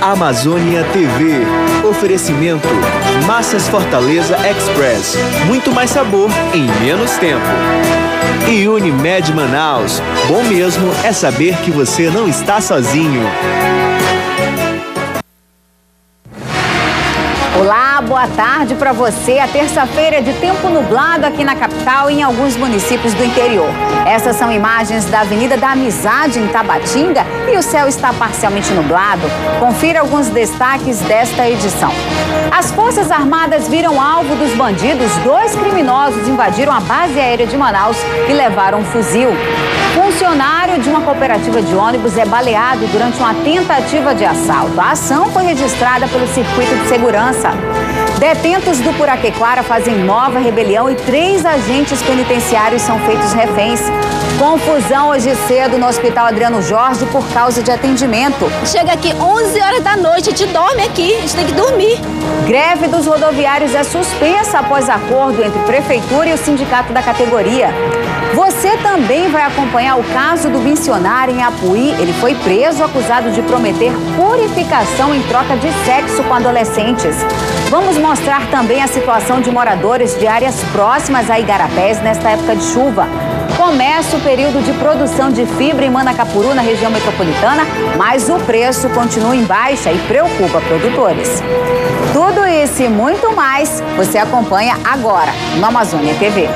Amazônia TV. Oferecimento Massas Fortaleza Express. Muito mais sabor em menos tempo. E Unimed Manaus. Bom mesmo é saber que você não está sozinho. Olá, boa tarde para você. A terça-feira é de tempo nublado aqui na capital e em alguns municípios do interior. Essas são imagens da Avenida da Amizade, em Tabatinga, e o céu está parcialmente nublado. Confira alguns destaques desta edição. As Forças Armadas viram alvo dos bandidos. 2 criminosos invadiram a base aérea de Manaus e levaram um fuzil. Funcionário de uma cooperativa de ônibus é baleado durante uma tentativa de assalto. A ação foi registrada pelo Circuito de Segurança. Detentos do Puraquequara fazem nova rebelião e 3 agentes penitenciários são feitos reféns. Confusão hoje cedo no Hospital Adriano Jorge por causa de atendimento. Chega aqui 11 horas da noite, a gente dorme aqui, a gente tem que dormir. Greve dos rodoviários é suspensa após acordo entre Prefeitura e o sindicato da categoria. Você também vai acompanhar o caso do missionário em Apuí. Ele foi preso acusado de prometer purificação em troca de sexo com adolescentes. Vamos mostrar também a situação de moradores de áreas próximas a Igarapés nesta época de chuva. Começa o período de produção de fibra em Manacapuru, na região metropolitana, mas o preço continua em baixa e preocupa produtores. Tudo isso e muito mais você acompanha agora no Amazônia TV.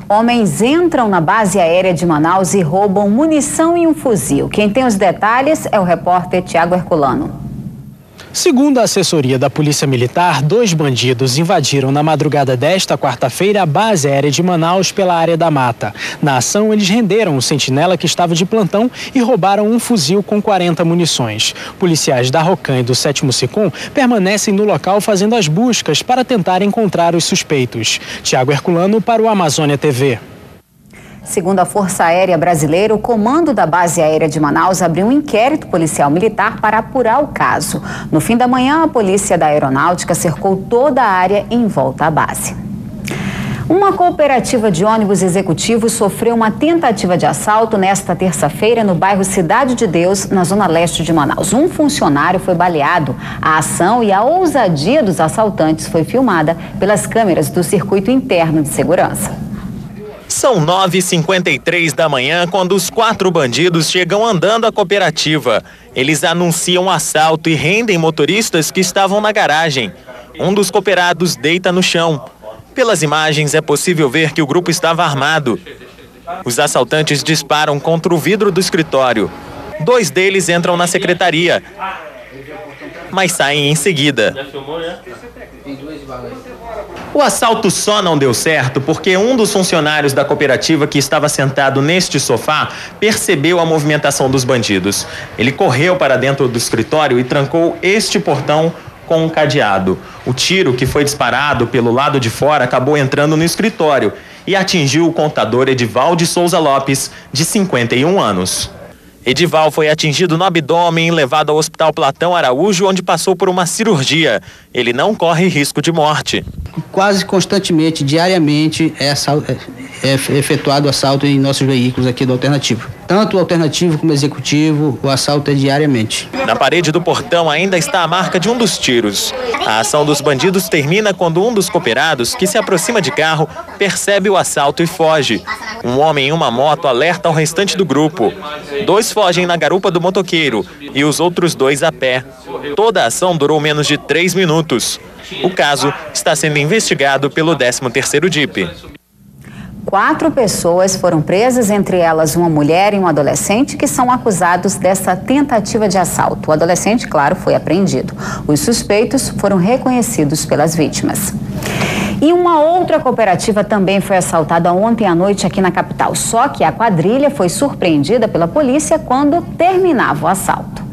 Homens entram na base aérea de Manaus e roubam munição e um fuzil. Quem tem os detalhes é o repórter Tiago Herculano. Segundo a assessoria da Polícia Militar, 2 bandidos invadiram na madrugada desta quarta-feira a base aérea de Manaus pela área da mata. Na ação, eles renderam o sentinela que estava de plantão e roubaram um fuzil com 40 munições. Policiais da Rocan e do 7º SECOM permanecem no local fazendo as buscas para tentar encontrar os suspeitos. Tiago Herculano para o Amazônia TV. Segundo a Força Aérea Brasileira, o comando da base aérea de Manaus abriu um inquérito policial militar para apurar o caso. No fim da manhã, a polícia da aeronáutica cercou toda a área em volta à base. Uma cooperativa de ônibus executivos sofreu uma tentativa de assalto nesta terça-feira no bairro Cidade de Deus, na zona leste de Manaus. Um funcionário foi baleado. A ação e a ousadia dos assaltantes foi filmada pelas câmeras do circuito interno de segurança. São 9h53 da manhã quando os 4 bandidos chegam andando à cooperativa. Eles anunciam assalto e rendem motoristas que estavam na garagem. Um dos cooperados deita no chão. Pelas imagens é possível ver que o grupo estava armado. Os assaltantes disparam contra o vidro do escritório. 2 deles entram na secretaria, mas saem em seguida. O assalto só não deu certo porque um dos funcionários da cooperativa que estava sentado neste sofá percebeu a movimentação dos bandidos. Ele correu para dentro do escritório e trancou este portão com um cadeado. O tiro que foi disparado pelo lado de fora acabou entrando no escritório e atingiu o contador Edival de Souza Lopes, de 51 anos. Edival foi atingido no abdômen e levado ao Hospital Platão Araújo, onde passou por uma cirurgia. Ele não corre risco de morte. Quase constantemente, diariamente, é efetuado assalto em nossos veículos aqui do Alternativo. Tanto o Alternativo como o Executivo, o assalto é diariamente. Na parede do portão ainda está a marca de um dos tiros. A ação dos bandidos termina quando um dos cooperados, que se aproxima de carro, percebe o assalto e foge. Um homem em uma moto alerta ao restante do grupo. 2 fogem na garupa do motoqueiro e os outros 2 a pé. Toda a ação durou menos de 3 minutos. O caso está sendo investigado pelo 13º DIP. 4 pessoas foram presas, entre elas uma mulher e um adolescente, que são acusados dessa tentativa de assalto. O adolescente, claro, foi apreendido. Os suspeitos foram reconhecidos pelas vítimas. E uma outra cooperativa também foi assaltada ontem à noite aqui na capital. Só que a quadrilha foi surpreendida pela polícia quando terminava o assalto.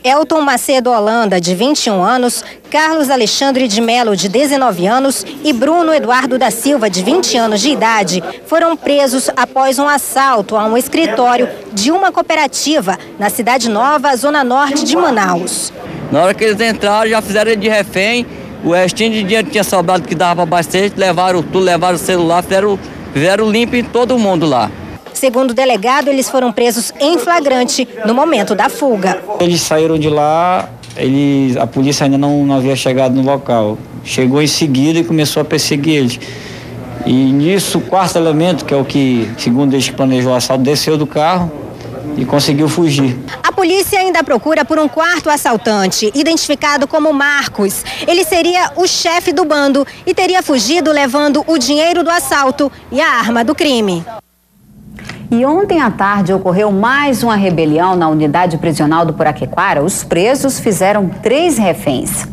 Elton Macedo Holanda, de 21 anos, Carlos Alexandre de Melo, de 19 anos e Bruno Eduardo da Silva, de 20 anos de idade, foram presos após um assalto a um escritório de uma cooperativa na Cidade Nova, zona norte de Manaus. Na hora que eles entraram, já fizeram ele de refém, O restinho de dinheiro que tinha sobrado, que dava para abastecer, levaram tudo, levaram o celular, fizeram limpo em todo mundo lá. Segundo o delegado, eles foram presos em flagrante no momento da fuga. Eles saíram de lá, a polícia ainda não havia chegado no local. Chegou em seguida e começou a perseguir eles. E nisso, o quarto elemento, que é o que, segundo eles que planejou o assalto, desceu do carro e conseguiu fugir. A polícia ainda procura por um quarto assaltante, identificado como Marcos. Ele seria o chefe do bando e teria fugido levando o dinheiro do assalto e a arma do crime. E ontem à tarde ocorreu mais uma rebelião na unidade prisional do Puraquequara. Os presos fizeram 3 reféns.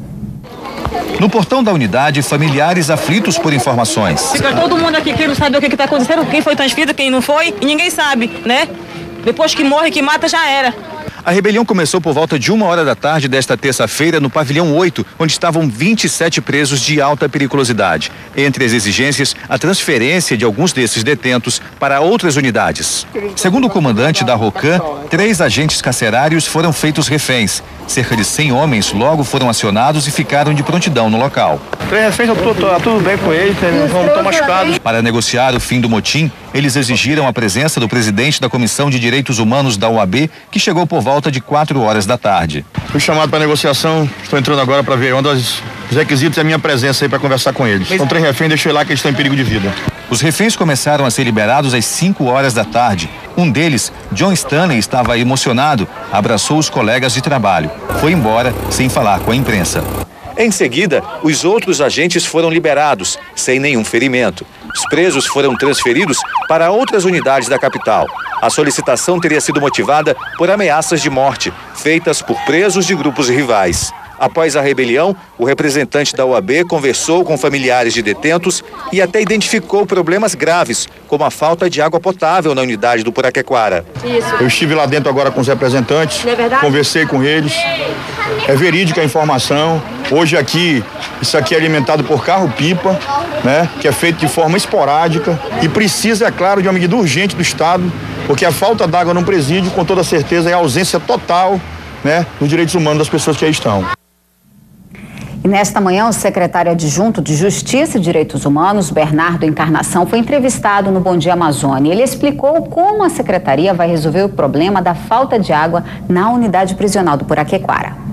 No portão da unidade, familiares aflitos por informações. Fica todo mundo aqui querendo saber o que está acontecendo, quem foi transferido, quem não foi, e ninguém sabe, né? Depois que morre, que mata, já era. A rebelião começou por volta de 1h da tarde desta terça-feira no pavilhão 8, onde estavam 27 presos de alta periculosidade. Entre as exigências, a transferência de alguns desses detentos para outras unidades. Segundo o comandante da ROCAM, 3 agentes carcerários foram feitos reféns. Cerca de 100 homens logo foram acionados e ficaram de prontidão no local. 3 reféns, tá tudo bem com eles, não estão machucados. Para negociar o fim do motim, eles exigiram a presença do presidente da Comissão de Direitos Humanos da OAB, que chegou por volta de 4h da tarde. Fui chamado para negociação, estou entrando agora para ver. Um dos requisitos é a minha presença aí para conversar com eles. São 3 reféns, deixei lá que eles estão em perigo de vida. Os reféns começaram a ser liberados às 5h da tarde. Um deles, John Stanley, estava emocionado, abraçou os colegas de trabalho. Foi embora sem falar com a imprensa. Em seguida, os outros agentes foram liberados, sem nenhum ferimento. Os presos foram transferidos para outras unidades da capital. A solicitação teria sido motivada por ameaças de morte, feitas por presos de grupos rivais. Após a rebelião, o representante da OAB conversou com familiares de detentos e até identificou problemas graves, como a falta de água potável na unidade do Puraquequara. Eu estive lá dentro agora com os representantes, conversei com eles. É verídica a informação. Hoje isso aqui é alimentado por carro-pipa, né, que é feito de forma esporádica e precisa, é claro, de uma medida urgente do Estado, porque a falta d'água no presídio, com toda certeza, é a ausência total, né, dos direitos humanos das pessoas que aí estão. E nesta manhã, o secretário adjunto de Justiça e Direitos Humanos, Bernardo Encarnação, foi entrevistado no Bom Dia Amazônia. Ele explicou como a secretaria vai resolver o problema da falta de água na unidade prisional do Puraquequara.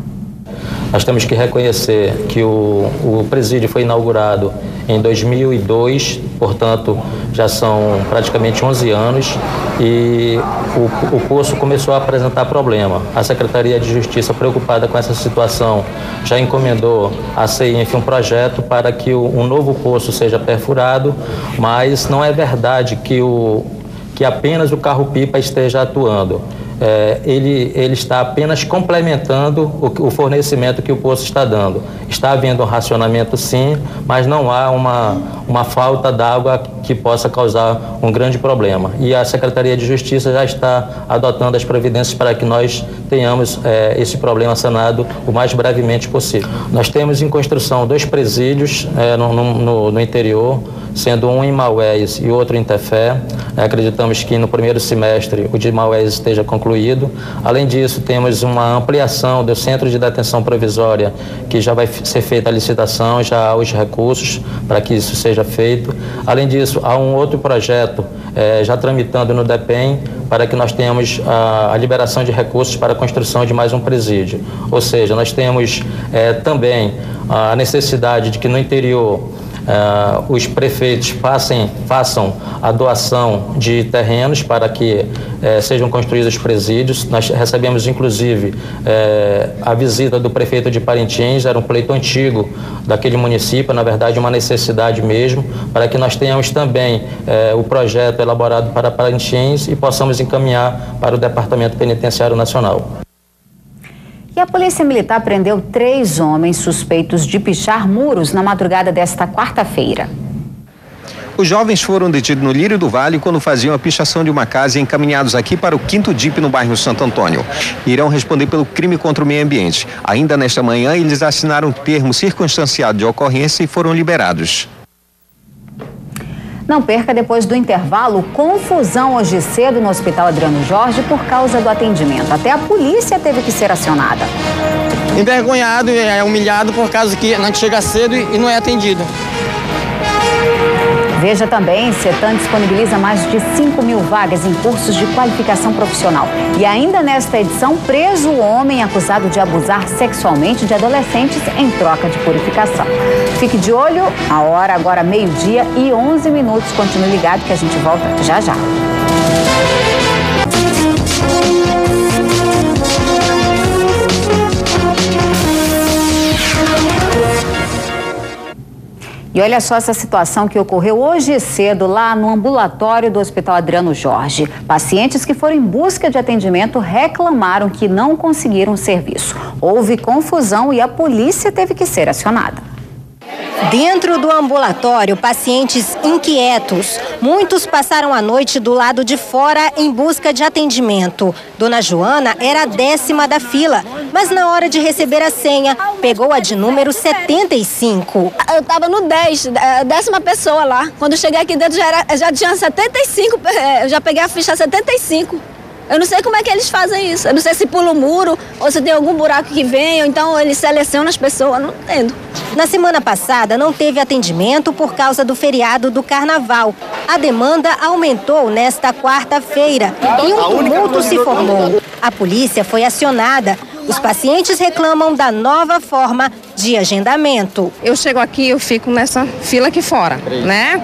Nós temos que reconhecer que o presídio foi inaugurado em 2002, portanto, já são praticamente 11 anos e o poço começou a apresentar problema. A Secretaria de Justiça, preocupada com essa situação, já encomendou à CEINF um projeto para que um novo poço seja perfurado, mas não é verdade que apenas o carro-pipa esteja atuando. Ele está apenas complementando o fornecimento que o poço está dando. Está havendo um racionamento, sim, mas não há uma falta d'água que possa causar um grande problema. E a Secretaria de Justiça já está adotando as providências para que nós tenhamos esse problema sanado o mais brevemente possível. Nós temos em construção 2 presídios no interior, sendo um em Maués e outro em Tefé. Acreditamos que no primeiro semestre o de Maués esteja concluído. Além disso, temos uma ampliação do centro de detenção provisória, que já vai ser feita a licitação, já há os recursos para que isso seja feito. Além disso, há um outro projeto já tramitando no DEPEN para que nós tenhamos a liberação de recursos para a construção de mais um presídio. Ou seja, nós temos também a necessidade de que no interior os prefeitos façam a doação de terrenos para que sejam construídos presídios. Nós recebemos, inclusive, a visita do prefeito de Parintins. Era um pleito antigo daquele município, na verdade uma necessidade mesmo, para que nós tenhamos também o projeto elaborado para Parintins e possamos encaminhar para o Departamento Penitenciário Nacional. E a Polícia Militar prendeu 3 homens suspeitos de pichar muros na madrugada desta quarta-feira. Os jovens foram detidos no Lírio do Vale quando faziam a pichação de uma casa e encaminhados aqui para o 5º DIP no bairro Santo Antônio. Irão responder pelo crime contra o meio ambiente. Ainda nesta manhã, eles assinaram um termo circunstanciado de ocorrência e foram liberados. Não perca depois do intervalo, confusão hoje cedo no Hospital Adriano Jorge por causa do atendimento. Até a polícia teve que ser acionada. Envergonhado e humilhado por causa que a gente chega cedo e não é atendido. Veja também, Cetan disponibiliza mais de 5.000 vagas em cursos de qualificação profissional. E ainda nesta edição, preso o homem acusado de abusar sexualmente de adolescentes em troca de purificação. Fique de olho, a hora agora 12h11. Continue ligado que a gente volta já já. E olha só essa situação que ocorreu hoje cedo lá no ambulatório do Hospital Adriano Jorge. Pacientes que foram em busca de atendimento reclamaram que não conseguiram o serviço. Houve confusão e a polícia teve que ser acionada. Dentro do ambulatório, pacientes inquietos. Muitos passaram a noite do lado de fora em busca de atendimento. Dona Joana era a 10ª da fila, mas na hora de receber a senha, pegou a de número 75. Eu estava no 10, 10ª pessoa lá. Quando cheguei aqui dentro já tinha 75, eu já peguei a ficha 75. Eu não sei como é que eles fazem isso. Eu não sei se pula o muro ou se tem algum buraco que vem, ou então eles selecionam as pessoas, não entendo. Na semana passada não teve atendimento por causa do feriado do Carnaval. A demanda aumentou nesta quarta-feira e um tumulto se formou. A polícia foi acionada. Os pacientes reclamam da nova forma de agendamento. Eu chego aqui, eu fico nessa fila aqui fora, né?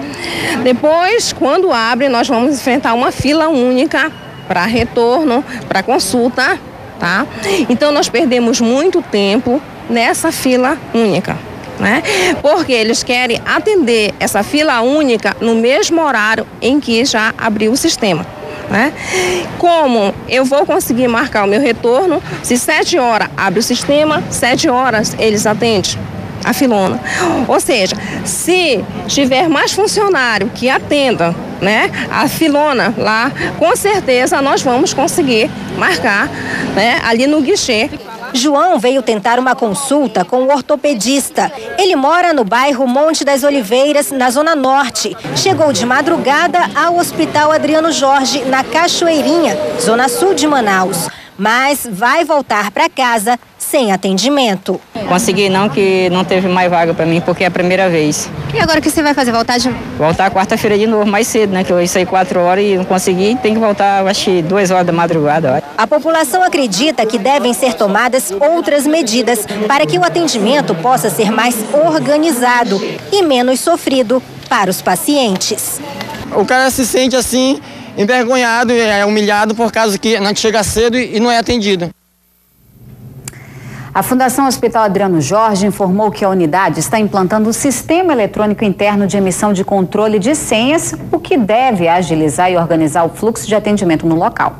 Depois, quando abre, nós vamos enfrentar uma fila única para retorno, para consulta, tá? Então nós perdemos muito tempo nessa fila única, né? Porque eles querem atender essa fila única no mesmo horário em que já abriu o sistema, né? Como eu vou conseguir marcar o meu retorno se 7 horas abre o sistema, 7 horas eles atendem a filona. Ou seja, se tiver mais funcionário que atenda, né, a filona lá, com certeza nós vamos conseguir marcar, né, ali no guichê. João veio tentar uma consulta com o ortopedista. Ele mora no bairro Monte das Oliveiras, na Zona Norte. Chegou de madrugada ao Hospital Adriano Jorge, na Cachoeirinha, Zona Sul de Manaus. Mas vai voltar para casa sem atendimento. Consegui não, que não teve mais vaga para mim, porque é a primeira vez. E agora o que você vai fazer? Voltar quarta-feira de novo, mais cedo, né? Que eu saí 4 horas e não consegui, tem que voltar, acho que 2 horas da madrugada. A população acredita que devem ser tomadas outras medidas para que o atendimento possa ser mais organizado e menos sofrido para os pacientes. O cara se sente assim, envergonhado e humilhado por causa que a gente chega cedo e não é atendido. A Fundação Hospital Adriano Jorge informou que a unidade está implantando um sistema eletrônico interno de emissão de controle de senhas, o que deve agilizar e organizar o fluxo de atendimento no local.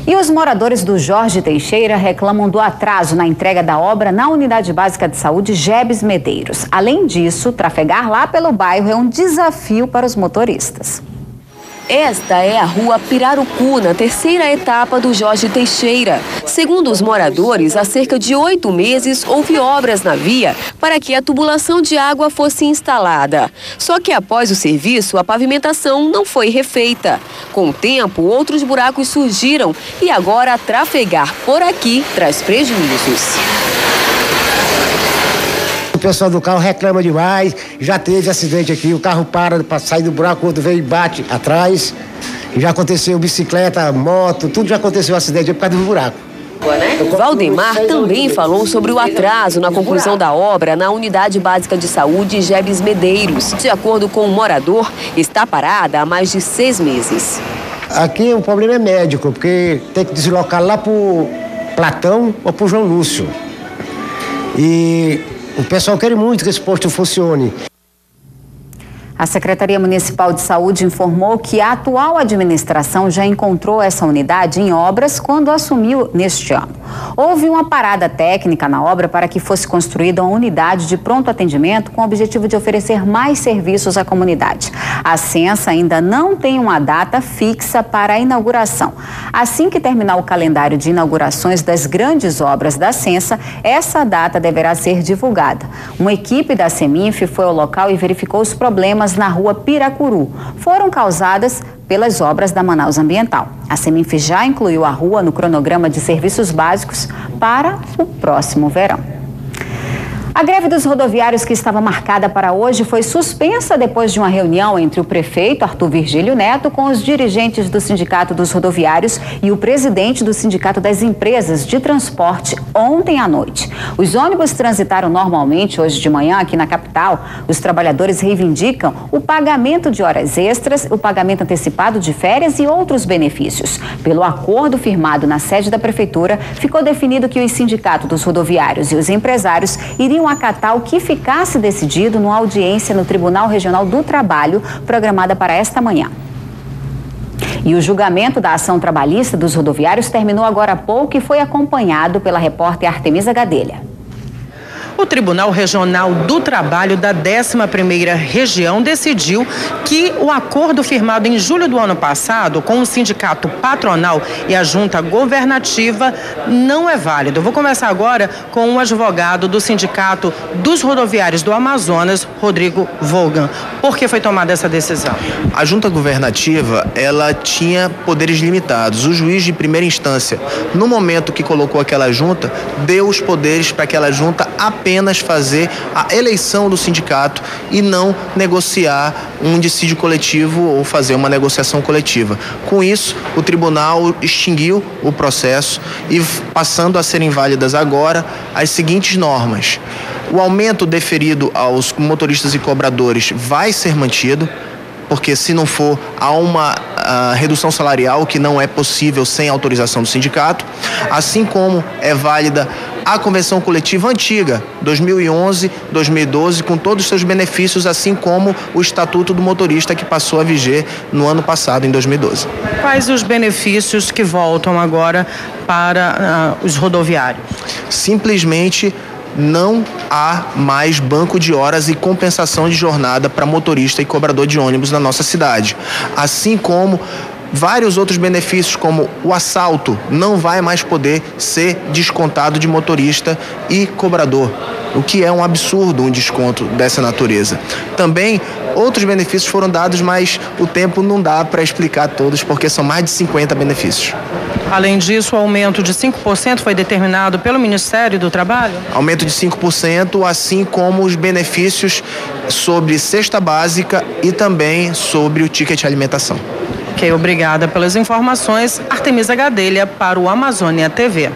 E os moradores do Jorge Teixeira reclamam do atraso na entrega da obra na Unidade Básica de Saúde Jebes Medeiros. Além disso, trafegar lá pelo bairro é um desafio para os motoristas. Esta é a rua Pirarucu, na 3ª etapa do Jorge Teixeira. Segundo os moradores, há cerca de 8 meses houve obras na via para que a tubulação de água fosse instalada. Só que após o serviço, a pavimentação não foi refeita. Com o tempo, outros buracos surgiram e agora trafegar por aqui traz prejuízos. O pessoal do carro reclama demais, já teve acidente aqui, o carro para sair do buraco, o outro vem e bate atrás. Já aconteceu bicicleta, moto, tudo já aconteceu acidente por causa do buraco. Valdemar também falou sobre o atraso na conclusão da obra na Unidade Básica de Saúde Jebes Medeiros. De acordo com o morador, está parada há mais de 6 meses. Aqui o problema é médico, porque tem que deslocar lá pro Platão ou pro João Lúcio. E o pessoal quer muito que esse posto funcione. A Secretaria Municipal de Saúde informou que a atual administração já encontrou essa unidade em obras quando assumiu neste ano. Houve uma parada técnica na obra para que fosse construída uma unidade de pronto atendimento com o objetivo de oferecer mais serviços à comunidade. A Censa ainda não tem uma data fixa para a inauguração. Assim que terminar o calendário de inaugurações das grandes obras da Censa, essa data deverá ser divulgada. Uma equipe da Seminf foi ao local e verificou os problemas problemas na rua Piracuru. Foram causadas pelas obras da Manaus Ambiental. A Seminf já incluiu a rua no cronograma de serviços básicos para o próximo verão. A greve dos rodoviários, que estava marcada para hoje, foi suspensa depois de uma reunião entre o prefeito Arthur Virgílio Neto com os dirigentes do Sindicato dos Rodoviários e o presidente do Sindicato das Empresas de Transporte ontem à noite. Os ônibus transitaram normalmente hoje de manhã aqui na capital. Os trabalhadores reivindicam o pagamento de horas extras, o pagamento antecipado de férias e outros benefícios. Pelo acordo firmado na sede da prefeitura, ficou definido que os sindicatos dos rodoviários e os empresários iriam acatar o que ficasse decidido numa audiência no Tribunal Regional do Trabalho, programada para esta manhã. E o julgamento da ação trabalhista dos rodoviários terminou agora há pouco e foi acompanhado pela repórter Artemisa Gadelha. O Tribunal Regional do Trabalho da 11ª Região decidiu que o acordo firmado em julho do ano passado com o sindicato patronal e a junta governativa não é válido. Eu vou começar agora com o advogado do Sindicato dos Rodoviários do Amazonas, Rodrigo Volgan. Por que foi tomada essa decisão? A junta governativa, ela tinha poderes limitados. O juiz de primeira instância, no momento que colocou aquela junta, deu os poderes para aquela junta apenas fazer a eleição do sindicato e não negociar um dissídio coletivo ou fazer uma negociação coletiva. Com isso, o tribunal extinguiu o processo e passando a serem válidas agora as seguintes normas. O aumento deferido aos motoristas e cobradores vai ser mantido, porque se não for, há uma redução salarial que não é possível sem autorização do sindicato, assim como é válida a convenção coletiva antiga, 2011, 2012, com todos os seus benefícios, assim como o Estatuto do Motorista que passou a viger no ano passado, em 2012. Quais os benefícios que voltam agora para os rodoviários? Simplesmente não há mais banco de horas e compensação de jornada para motorista e cobrador de ônibus na nossa cidade. Assim como vários outros benefícios, como o assalto, não vai mais poder ser descontado de motorista e cobrador, o que é um absurdo, um desconto dessa natureza. Também outros benefícios foram dados, mas o tempo não dá para explicar todos, porque são mais de 50 benefícios. Além disso, o aumento de 5% foi determinado pelo Ministério do Trabalho? Aumento de 5%, assim como os benefícios sobre cesta básica e também sobre o ticket alimentação. Ok, obrigada pelas informações. Artemisa Gadelha para o Amazônia TV.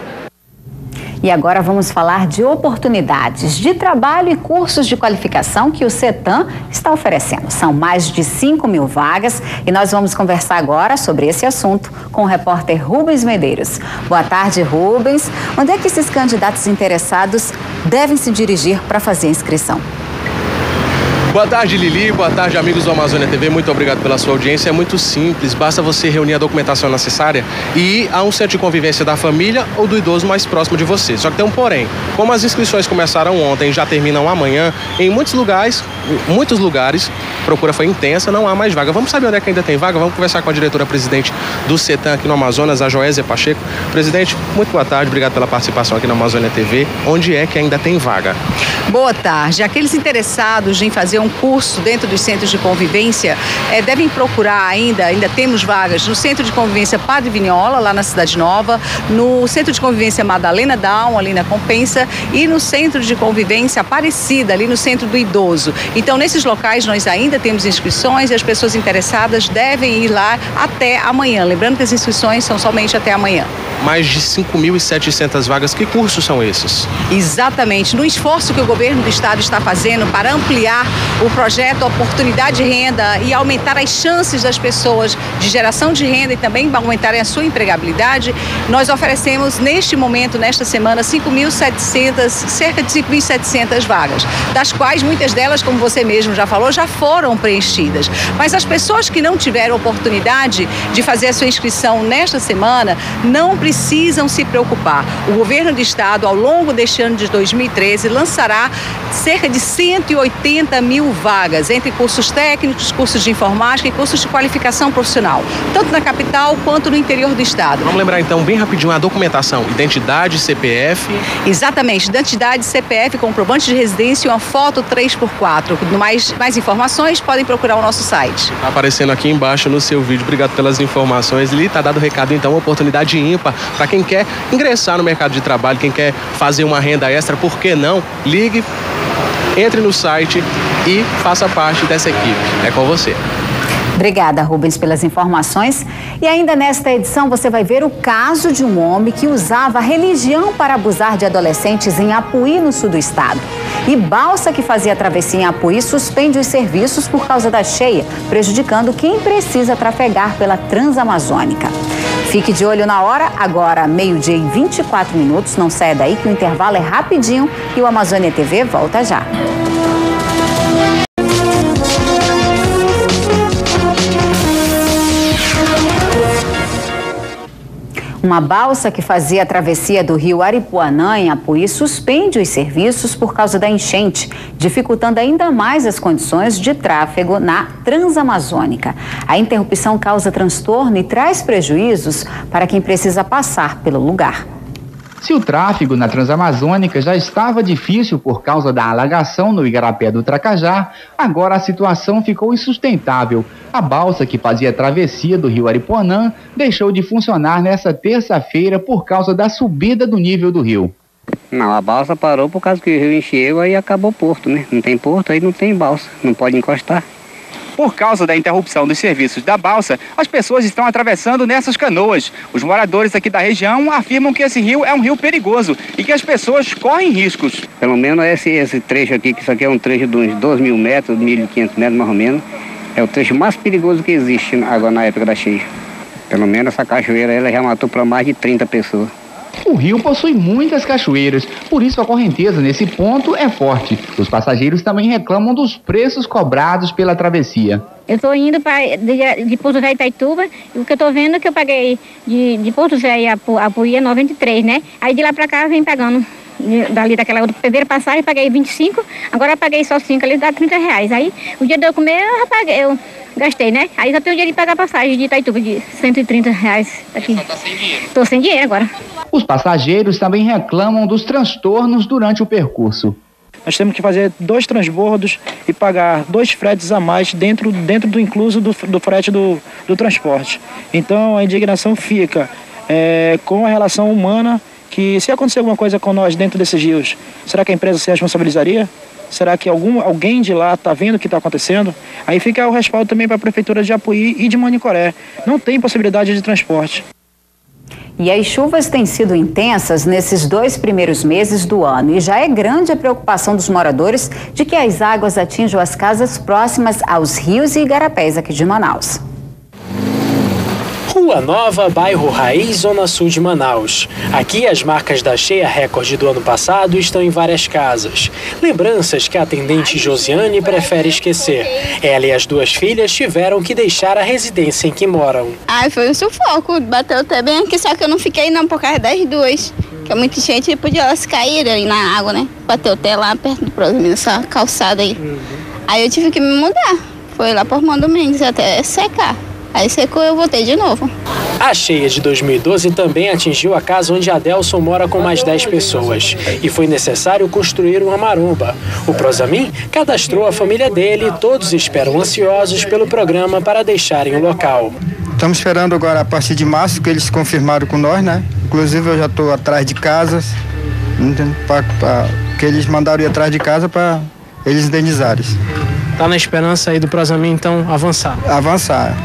E agora vamos falar de oportunidades de trabalho e cursos de qualificação que o CETAM está oferecendo. São mais de 5.000 vagas e nós vamos conversar agora sobre esse assunto com o repórter Rubens Medeiros. Boa tarde, Rubens. Onde é que esses candidatos interessados devem se dirigir para fazer a inscrição? Boa tarde, Lili. Boa tarde, amigos do Amazônia TV. Muito obrigado pela sua audiência. É muito simples. Basta você reunir a documentação necessária e ir a um centro de convivência da família ou do idoso mais próximo de você. Só que tem um porém. Como as inscrições começaram ontem e já terminam amanhã, em muitos lugares, a procura foi intensa, não há mais vaga. Vamos saber onde é que ainda tem vaga? Vamos conversar com a diretora-presidente do CETAM aqui no Amazonas, a Joésia Pacheco. Presidente, muito boa tarde. Obrigado pela participação aqui na Amazônia TV. Onde é que ainda tem vaga? Boa tarde. Aqueles interessados em fazer um curso dentro dos centros de convivência devem procurar ainda temos vagas no Centro de Convivência Padre Vignola, lá na Cidade Nova, no Centro de Convivência Madalena Down, ali na Compensa, e no Centro de Convivência Aparecida, ali no Centro do Idoso. Então, nesses locais nós ainda temos inscrições e as pessoas interessadas devem ir lá até amanhã. Lembrando que as inscrições são somente até amanhã. Mais de 5.700 vagas. Que cursos são esses? Exatamente. No esforço que o governo do estado está fazendo para ampliar o projeto Oportunidade de Renda e aumentar as chances das pessoas de geração de renda e também aumentarem a sua empregabilidade, nós oferecemos neste momento, nesta semana, cerca de 5.700 vagas, das quais muitas delas, como você mesmo já falou, já foram preenchidas. Mas as pessoas que não tiveram oportunidade de fazer a sua inscrição nesta semana não precisam precisam se preocupar. O governo do estado, ao longo deste ano de 2013, lançará cerca de 180 mil vagas entre cursos técnicos, cursos de informática e cursos de qualificação profissional, tanto na capital quanto no interior do estado. Vamos lembrar então bem rapidinho a documentação: identidade, CPF. Exatamente, identidade, CPF, comprovante de residência e uma foto 3x4. Mais informações podem procurar o nosso site. Está aparecendo aqui embaixo no seu vídeo. Obrigado pelas informações. Lili, está dado o recado então, uma oportunidade ímpar para quem quer ingressar no mercado de trabalho, quem quer fazer uma renda extra, por que não? Ligue, entre no site e faça parte dessa equipe. É com você. Obrigada, Rubens, pelas informações. E ainda nesta edição você vai ver o caso de um homem que usava a religião para abusar de adolescentes em Apuí, no sul do estado. E balsa que fazia travessia em Apuí suspende os serviços por causa da cheia, prejudicando quem precisa trafegar pela Transamazônica. Fique de olho na hora, agora 12h e 24 minutos. Não saia daí que o intervalo é rapidinho e o Amazônia TV volta já. Uma balsa que fazia a travessia do rio Aripuanã, em Apuí, suspende os serviços por causa da enchente, dificultando ainda mais as condições de tráfego na Transamazônica. A interrupção causa transtorno e traz prejuízos para quem precisa passar pelo lugar. Se o tráfego na Transamazônica já estava difícil por causa da alagação no Igarapé do Tracajá, agora a situação ficou insustentável. A balsa que fazia a travessia do rio Aripuanã deixou de funcionar nesta terça-feira por causa da subida do nível do rio. Não, a balsa parou por causa que o rio encheu, aí acabou o porto, né? Não tem porto, aí não tem balsa, não pode encostar. Por causa da interrupção dos serviços da balsa, as pessoas estão atravessando nessas canoas. Os moradores aqui da região afirmam que esse rio é um rio perigoso e que as pessoas correm riscos. Pelo menos esse trecho aqui, que isso aqui é um trecho de uns 2.000 metros, 1.500 metros mais ou menos, é o trecho mais perigoso que existe agora na época da cheia. Pelo menos essa cachoeira ela já matou para mais de 30 pessoas. O rio possui muitas cachoeiras, por isso a correnteza nesse ponto é forte. Os passageiros também reclamam dos preços cobrados pela travessia. Eu estou indo de Porto Velho Itaituba, e o que eu estou vendo é que eu paguei de Porto Velho a Apuí 93, né? Aí de lá para cá vem pagando, dali daquela outra primeira passagem, paguei 25, agora eu paguei só 5, ali dá R$30. Aí o dia de eu comer eu gastei, né? Aí só tenho o dia de pagar a passagem de Itaituba de R$130 aqui. Só tá sem dinheiro? Tô sem dinheiro agora. Os passageiros também reclamam dos transtornos durante o percurso. Nós temos que fazer 2 transbordos e pagar 2 fretes a mais dentro do incluso do frete do transporte. Então a indignação fica com a relação humana, que se acontecer alguma coisa com nós dentro desses rios, será que a empresa se responsabilizaria? Será que alguém de lá está vendo o que está acontecendo? Aí fica o respaldo também para a Prefeitura de Apuí e de Manicoré. Não tem possibilidade de transporte. E as chuvas têm sido intensas nesses 2 primeiros meses do ano e já é grande a preocupação dos moradores de que as águas atinjam as casas próximas aos rios e igarapés aqui de Manaus. Rua Nova, bairro Raiz, Zona Sul de Manaus. Aqui as marcas da cheia recorde do ano passado estão em várias casas. Lembranças que a atendente Josiane prefere esquecer. Ela e as 2 filhas tiveram que deixar a residência em que moram. Foi um sufoco, bateu até bem aqui, só que eu não fiquei não por causa das 2. Que é muita gente, podia elas caírem ali na água, né? Bateu até lá perto do próximo, nessa calçada aí. Aí eu tive que me mudar. Foi lá por Mão Domingues até secar. Aí secou e eu voltei de novo. A cheia de 2012 também atingiu a casa onde Adelson mora com mais 10 pessoas. E foi necessário construir uma maromba. O Prosamin cadastrou a família dele e todos esperam ansiosos pelo programa para deixarem o local. Estamos esperando agora a partir de março, que eles confirmaram com nós, né? Inclusive eu já estou atrás de casas, que eles mandaram ir atrás de casa para eles indenizarem. Tá na esperança aí do Prosamin, então, avançar? Avançar.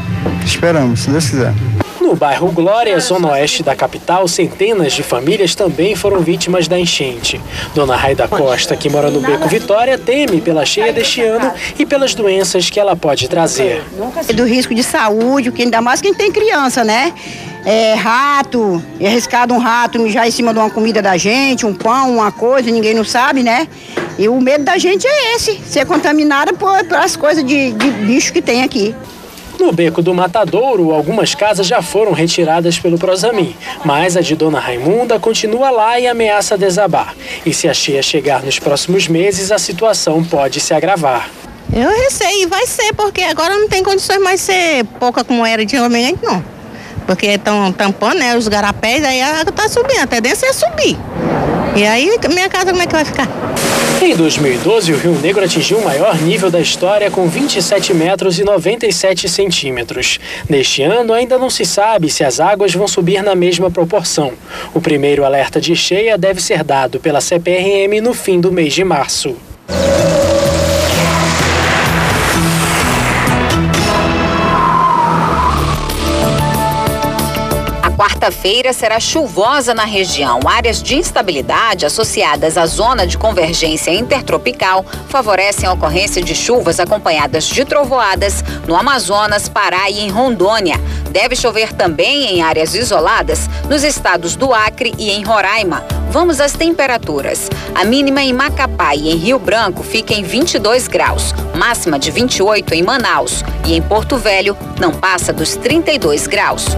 Esperamos, se Deus quiser. No bairro Glória, zona oeste da capital, centenas de famílias também foram vítimas da enchente. Dona Raida Costa, que mora no Beco Vitória, teme pela cheia deste ano e pelas doenças que ela pode trazer. Do risco de saúde, que ainda mais quem tem criança, né? Rato, é arriscado um rato mijar em cima de uma comida da gente, um pão, uma coisa, ninguém não sabe, né? E o medo da gente é esse, ser contaminada pelas coisas de bicho que tem aqui. No Beco do Matadouro, algumas casas já foram retiradas pelo Prosamin, mas a de Dona Raimunda continua lá e ameaça desabar. E se a cheia chegar nos próximos meses, a situação pode se agravar. Eu receio, vai ser, porque agora não tem condições mais de ser pouca como era antigamente, não. Porque estão tampando, né, os garapés, aí a água está subindo, a tendência é subir. E aí, minha casa como é que vai ficar? Em 2012, o Rio Negro atingiu o maior nível da história com 27 metros e 97 centímetros. Neste ano, ainda não se sabe se as águas vão subir na mesma proporção. O primeiro alerta de cheia deve ser dado pela CPRM no fim do mês de março. Quarta-feira será chuvosa na região. Áreas de instabilidade associadas à zona de convergência intertropical favorecem a ocorrência de chuvas acompanhadas de trovoadas no Amazonas, Pará e em Rondônia. Deve chover também em áreas isoladas nos estados do Acre e em Roraima. Vamos às temperaturas. A mínima em Macapá e em Rio Branco fica em 22 graus, máxima de 28 em Manaus e em Porto Velho não passa dos 32 graus.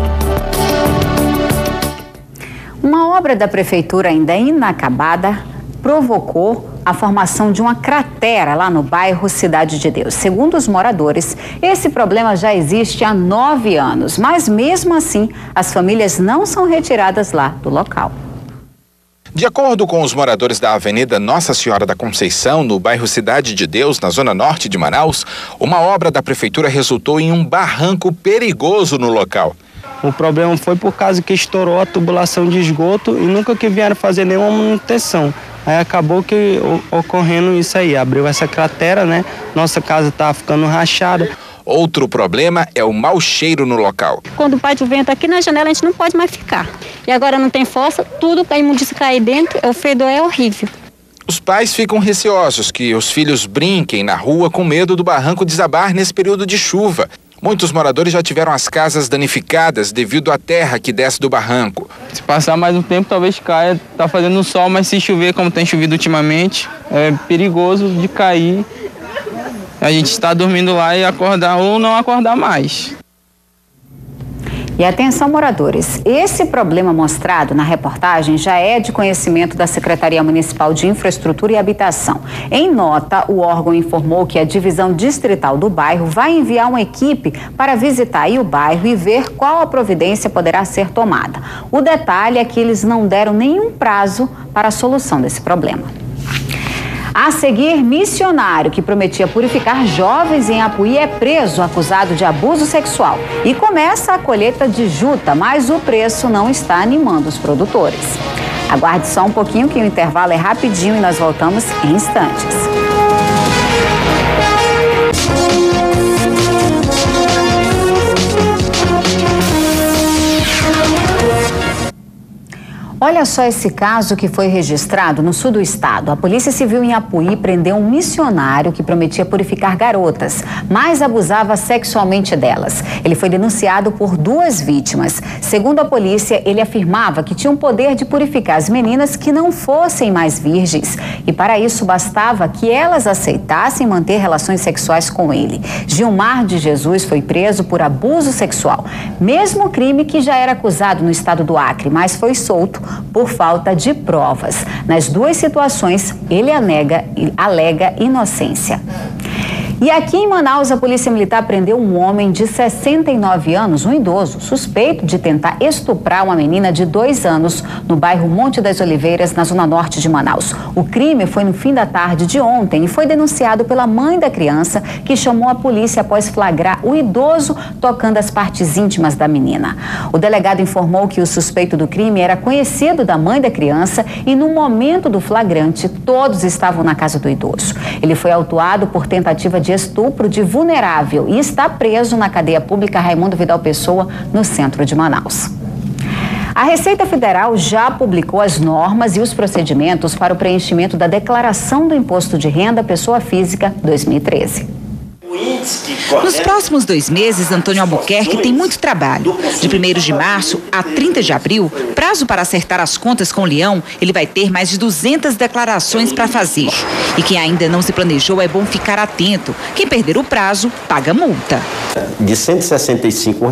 Uma obra da prefeitura ainda inacabada provocou a formação de uma cratera lá no bairro Cidade de Deus. Segundo os moradores, esse problema já existe há 9 anos, mas mesmo assim as famílias não são retiradas lá do local. De acordo com os moradores da Avenida Nossa Senhora da Conceição, no bairro Cidade de Deus, na zona norte de Manaus, uma obra da prefeitura resultou em um barranco perigoso no local. O problema foi por causa que estourou a tubulação de esgoto e nunca que vieram fazer nenhuma manutenção. Aí acabou que ocorrendo isso aí, abriu essa cratera, né? Nossa casa tá ficando rachada. Outro problema é o mau cheiro no local. Quando bate o vento aqui na janela, a gente não pode mais ficar. E agora não tem força, tudo a imundícia cair dentro, o fedor é horrível. Os pais ficam receosos que os filhos brinquem na rua com medo do barranco desabar nesse período de chuva. Muitos moradores já tiveram as casas danificadas devido à terra que desce do barranco. Se passar mais um tempo, talvez caia. Tá fazendo sol, mas se chover, como tem chovido ultimamente, é perigoso de cair. A gente está dormindo lá e acordar ou não acordar mais. E atenção, moradores, esse problema mostrado na reportagem já é de conhecimento da Secretaria Municipal de Infraestrutura e Habitação. Em nota, o órgão informou que a divisão distrital do bairro vai enviar uma equipe para visitar aí o bairro e ver qual a providência poderá ser tomada. O detalhe é que eles não deram nenhum prazo para a solução desse problema. A seguir, missionário que prometia purificar jovens em Apuí é preso acusado de abuso sexual. E começa a colheita de juta, mas o preço não está animando os produtores. Aguarde só um pouquinho que o intervalo é rapidinho e nós voltamos em instantes. Olha só esse caso que foi registrado no sul do estado. A Polícia Civil em Apuí prendeu um missionário que prometia purificar garotas, mas abusava sexualmente delas. Ele foi denunciado por 2 vítimas. Segundo a polícia, ele afirmava que tinha o poder de purificar as meninas que não fossem mais virgens. E para isso bastava que elas aceitassem manter relações sexuais com ele. Gilmar de Jesus foi preso por abuso sexual. Mesmo crime que já era acusado no estado do Acre, mas foi solto por falta de provas. Nas 2 situações, ele alega inocência. E aqui em Manaus, a Polícia Militar prendeu um homem de 69 anos, um idoso, suspeito de tentar estuprar uma menina de 2 anos no bairro Monte das Oliveiras, na zona norte de Manaus. O crime foi no fim da tarde de ontem e foi denunciado pela mãe da criança, que chamou a polícia após flagrar o idoso tocando as partes íntimas da menina. O delegado informou que o suspeito do crime era conhecido da mãe da criança e no momento do flagrante, todos estavam na casa do idoso. Ele foi autuado por tentativa de estupro de vulnerável e está preso na cadeia pública Raimundo Vidal Pessoa, no centro de Manaus. A Receita Federal já publicou as normas e os procedimentos para o preenchimento da Declaração do Imposto de Renda Pessoa Física 2013. O Nos próximos 2 meses, Antônio Albuquerque tem muito trabalho. De 1º de março a 30 de abril, prazo para acertar as contas com o Leão, ele vai ter mais de 200 declarações para fazer. E quem ainda não se planejou, é bom ficar atento. Quem perder o prazo, paga multa. De R$ 165,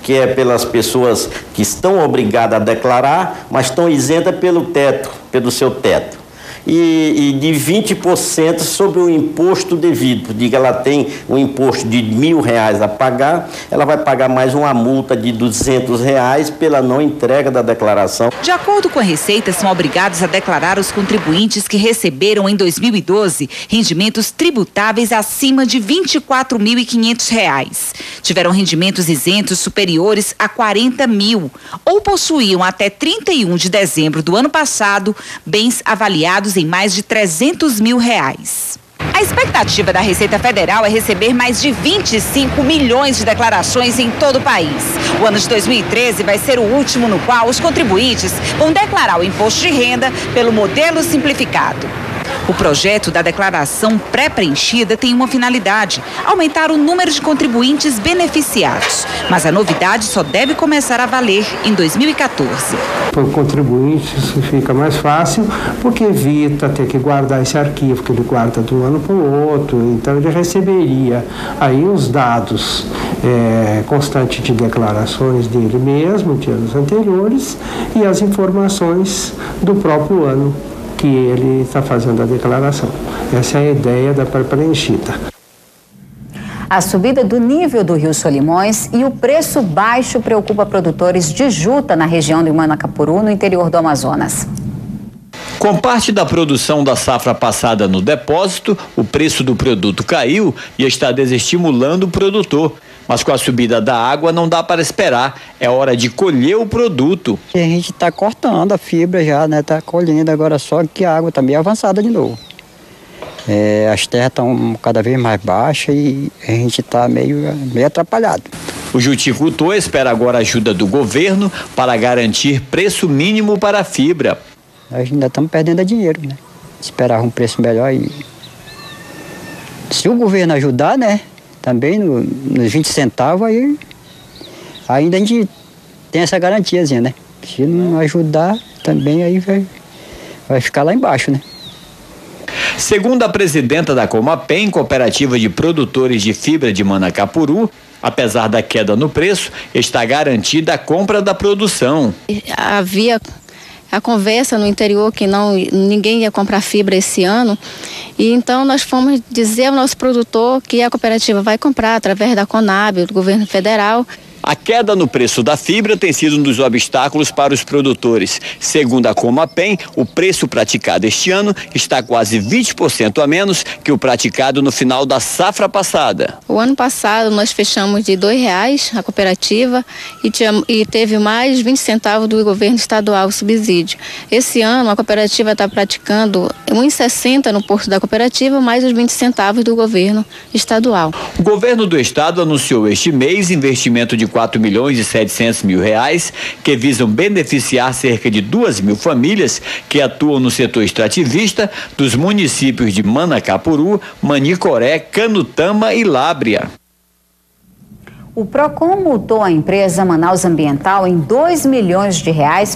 que é pelas pessoas que estão obrigadas a declarar, mas estão isentas pelo seu teto. E de 20% sobre o imposto devido. Diga, ela tem um imposto de R$ 1.000 a pagar, ela vai pagar mais uma multa de R$ 200 pela não entrega da declaração. De acordo com a Receita, são obrigados a declarar os contribuintes que receberam em 2012 rendimentos tributáveis acima de R$ 24.500, tiveram rendimentos isentos superiores a R$ 40.000 ou possuíam até 31 de dezembro do ano passado bens avaliados em mais de R$ 300.000. A expectativa da Receita Federal é receber mais de 25 milhões de declarações em todo o país. O ano de 2013 vai ser o último no qual os contribuintes vão declarar o imposto de renda pelo modelo simplificado. O projeto da declaração pré-preenchida tem uma finalidade: aumentar o número de contribuintes beneficiados. Mas a novidade só deve começar a valer em 2014. Para o contribuinte isso fica mais fácil, porque evita ter que guardar esse arquivo que ele guarda de um ano para o outro. Então ele receberia aí os dados constantes de declarações dele mesmo, de anos anteriores, e as informações do próprio ano que ele está fazendo a declaração. Essa é a ideia da pré-preenchida. A subida do nível do Rio Solimões e o preço baixo preocupa produtores de juta na região de Manacapuru, no interior do Amazonas. Com parte da produção da safra passada no depósito, o preço do produto caiu e está desestimulando o produtor. Mas com a subida da água não dá para esperar, é hora de colher o produto. A gente está cortando a fibra já, né? Está colhendo agora, só que a água está meio avançada de novo. As terras estão cada vez mais baixas e a gente está meio atrapalhado. O juticultor espera agora a ajuda do governo para garantir preço mínimo para a fibra. Nós ainda estamos perdendo dinheiro, né? Esperava um preço melhor e se o governo ajudar, né? Também nos 20 centavos, aí ainda a gente tem essa garantiazinha, né? Se não ajudar, também aí vai ficar lá embaixo, né? Segundo a presidenta da Comapem, Cooperativa de Produtores de Fibra de Manacapuru, apesar da queda no preço, está garantida a compra da produção. Havia a conversa no interior que ninguém ia comprar fibra esse ano, e então nós fomos dizer ao nosso produtor que a cooperativa vai comprar através da Conab, do governo federal. A queda no preço da fibra tem sido um dos obstáculos para os produtores. Segundo a Comapem, o preço praticado este ano está quase 20% a menos que o praticado no final da safra passada. O ano passado nós fechamos de R$ 2,00 a cooperativa e teve mais 20 centavos do governo estadual o subsídio. Esse ano a cooperativa está praticando R$ 1,60 no posto da cooperativa, mais os 20 centavos do governo estadual. O governo do estado anunciou este mês investimento de R$4.700.000 que visam beneficiar cerca de 2.000 famílias que atuam no setor extrativista dos municípios de Manacapuru, Manicoré, Canutama e Lábrea. O Procon multou a empresa Manaus Ambiental em R$2 milhões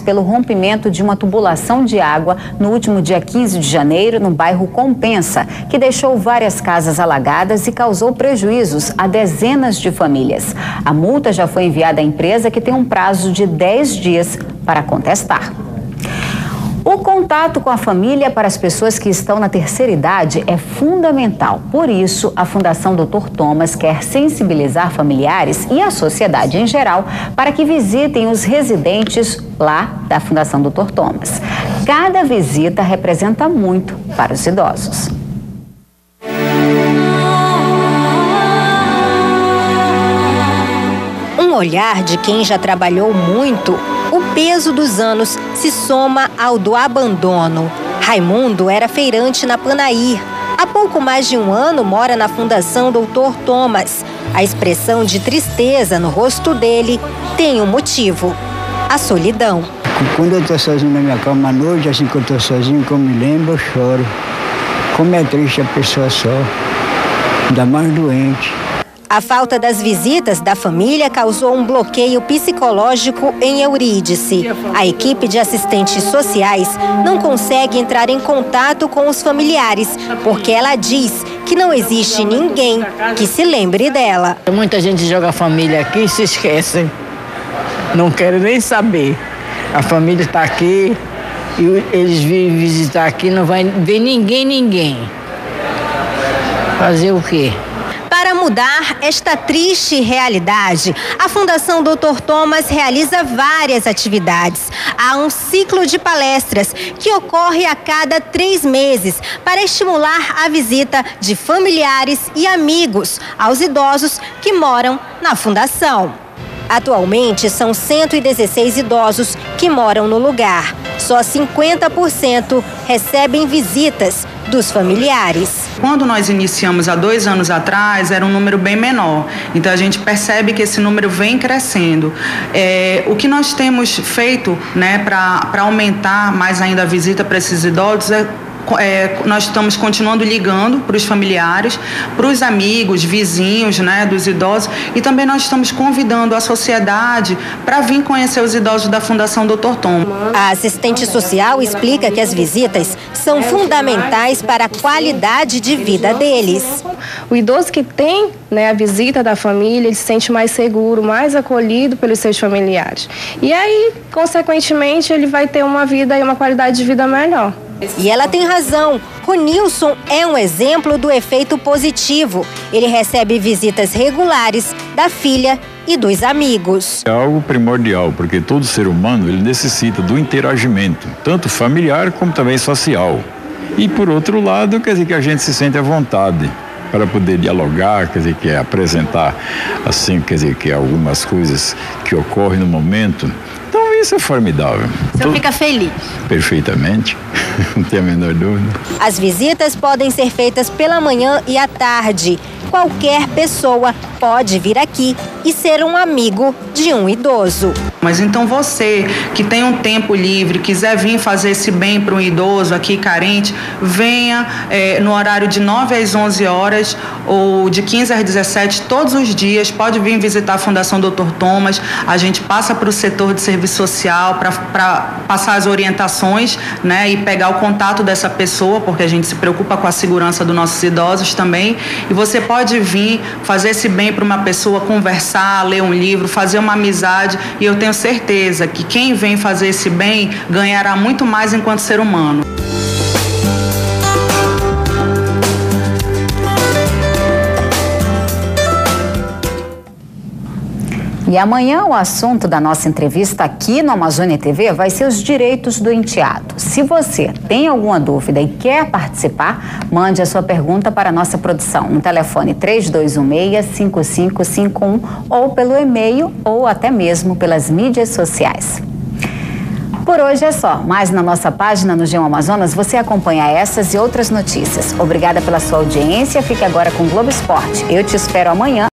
pelo rompimento de uma tubulação de água no último dia 15 de janeiro no bairro Compensa, que deixou várias casas alagadas e causou prejuízos a dezenas de famílias. A multa já foi enviada à empresa, que tem um prazo de 10 dias para contestar. O contato com a família para as pessoas que estão na terceira idade é fundamental. Por isso, a Fundação Dr. Thomas quer sensibilizar familiares e a sociedade em geral para que visitem os residentes lá da Fundação Dr. Thomas. Cada visita representa muito para os idosos. Um olhar de quem já trabalhou muito, o peso dos anos se soma ao do abandono. Raimundo era feirante na Panair. Há pouco mais de um ano mora na Fundação Dr. Thomas. A expressão de tristeza no rosto dele tem um motivo: a solidão. Quando eu estou sozinho na minha cama à noite, assim que eu estou sozinho, que eu me lembro, eu choro. Como é triste a pessoa só. ainda mais doente. A falta das visitas da família causou um bloqueio psicológico em Eurídice. A equipe de assistentes sociais não consegue entrar em contato com os familiares, porque ela diz que não existe ninguém que se lembre dela. Muita gente joga a família aqui e se esquece. Não quero nem saber. A família está aqui e eles vêm visitar aqui, não vai ver ninguém. Fazer o quê? Para mudar esta triste realidade, a Fundação Dr. Thomas realiza várias atividades. Há um ciclo de palestras que ocorre a cada 3 meses para estimular a visita de familiares e amigos aos idosos que moram na Fundação. Atualmente, são 116 idosos que moram no lugar. Só 50% recebem visitas dos familiares. Quando nós iniciamos há 2 anos atrás, era um número bem menor. Então, a gente percebe que esse número vem crescendo. O que nós temos feito, né, para aumentar mais ainda a visita para esses idosos nós estamos continuando ligando para os familiares, para os amigos, vizinhos, né, dos idosos, e também nós estamos convidando a sociedade para vir conhecer os idosos da Fundação Dr. Thomas. A assistente social explica que as visitas são fundamentais para a qualidade de vida deles. O idoso que tem, né, a visita da família, ele se sente mais seguro, mais acolhido pelos seus familiares. E aí, consequentemente, ele vai ter uma vida e uma qualidade de vida melhor. E ela tem razão. Ronilson é um exemplo do efeito positivo. Ele recebe visitas regulares da filha e dos amigos. É algo primordial, porque todo ser humano ele necessita do interagimento, tanto familiar como também social. E por outro lado, quer dizer que a gente se sente à vontade para poder dialogar, quer dizer, que é apresentar assim, quer dizer, que algumas coisas que ocorrem no momento. Então isso é formidável. Você fica feliz? Perfeitamente, não tem a menor dúvida. As visitas podem ser feitas pela manhã e à tarde. Qualquer pessoa pode vir aqui e ser um amigo de um idoso. Mas então você que tem um tempo livre, quiser vir fazer esse bem para um idoso aqui carente, venha no horário de 9 às 11 horas ou de 15 às 17, todos os dias, pode vir visitar a Fundação Dr. Thomas. A gente passa para o setor de serviço social para passar as orientações, né, e pegar o contato dessa pessoa, porque a gente se preocupa com a segurança dos nossos idosos também. E você pode vir fazer esse bem para uma pessoa, conversar, ler um livro, fazer uma amizade, e eu tenho certeza que quem vem fazer esse bem ganhará muito mais enquanto ser humano. E amanhã o assunto da nossa entrevista aqui no Amazônia TV vai ser os direitos do enteado. Se você tem alguma dúvida e quer participar, mande a sua pergunta para a nossa produção no telefone 3216-5551 ou pelo e-mail ou até mesmo pelas mídias sociais. Por hoje é só, mas na nossa página no G1 Amazonas você acompanha essas e outras notícias. Obrigada pela sua audiência, fique agora com o Globo Esporte. Eu te espero amanhã.